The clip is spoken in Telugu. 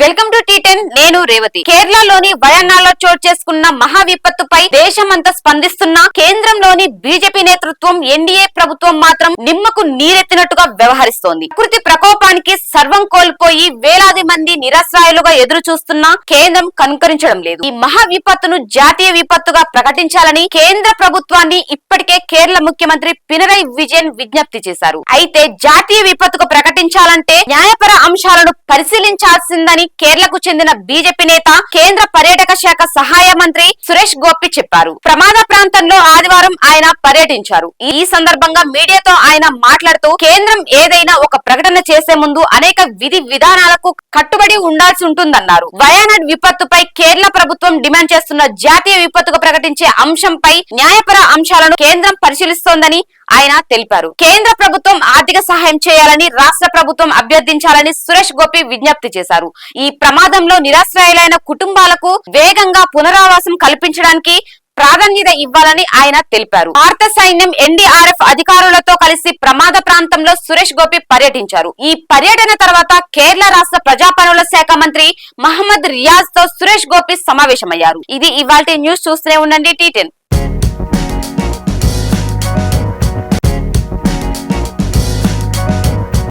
Welcome to టీ10. నేను రేవతి. కేరళలోని వయనాడ్లో చోటు చేసుకున్న మహా విపత్తుపై దేశమంతా స్పందిస్తున్న కేంద్రంలోని బీజేపీ నేతృత్వం ఎన్డీఏ ప్రభుత్వం మాత్రం నిమ్మకు నీరెత్తినట్టుగా వ్యవహరిస్తోంది. ప్రకృతి ప్రకోపానికి సర్వం కోల్పోయి వేలాది మంది నిరాశ్రయులుగా ఎదురు చూస్తున్న కేంద్రం కనుకరించడం లేదు. ఈ మహా విపత్తును జాతీయ విపత్తుగా ప్రకటించాలని కేంద్ర ప్రభుత్వాన్ని ఇప్పటికే కేరళ ముఖ్యమంత్రి పినరై విజయన్ విజ్ఞప్తి చేశారు. అయితే జాతీయ విపత్తుగా ప్రకటించాలంటే న్యాయపర అంశాలను పరిశీలించాల్సిందని కేరళకు చెందిన బీజేపీ నేత కేంద్ర పర్యాటక శాఖ సహాయ మంత్రి సురేష్ గోపి చెప్పారు. ప్రమాద ప్రాంతంలో ఆదివారం ఆయన పర్యటించారు. ఈ సందర్భంగా మీడియాతో ఆయన మాట్లాడుతూ కేంద్రం ఏదైనా ఒక ప్రకటన చేసే ముందు అనేక విధి విధానాలకు కట్టుబడి ఉండాల్సి ఉంటుందన్నారు. వయనాడ్ విపత్తుపై కేరళ ప్రభుత్వం డిమాండ్ చేస్తున్న జాతీయ విపత్తుగా ప్రకటించే అంశంపై న్యాయపర అంశాలను కేంద్రం పరిశీలిస్తోందని ఆయన తెలిపారు. కేంద్ర ప్రభుత్వం ఆర్థిక సహాయం చేయాలని రాష్ట్ర ప్రభుత్వం అభ్యర్థించాలని సురేష్ గోపి విజ్ఞప్తి చేశారు. ఈ ప్రమాదంలో నిరాశ్రయులైన కుటుంబాలకు వేగంగా పునరావాసం కల్పించడానికి ప్రాధాన్యత ఇవ్వాలని ఆయన తెలిపారు. భారత సైన్యం ఎన్డీఆర్ఎఫ్ అధికారులతో కలిసి ప్రమాద ప్రాంతంలో సురేష్ గోపి పర్యటించారు. ఈ పర్యటన తర్వాత కేరళ రాష్ట్ర ప్రజాపనుల శాఖ మంత్రి మహమ్మద్ రియాజ్ తో సురేష్ గోపి సమావేశమయ్యారు. ఇది ఇవాల్టి న్యూస్. చూస్తూనే ఉండండి టీ10.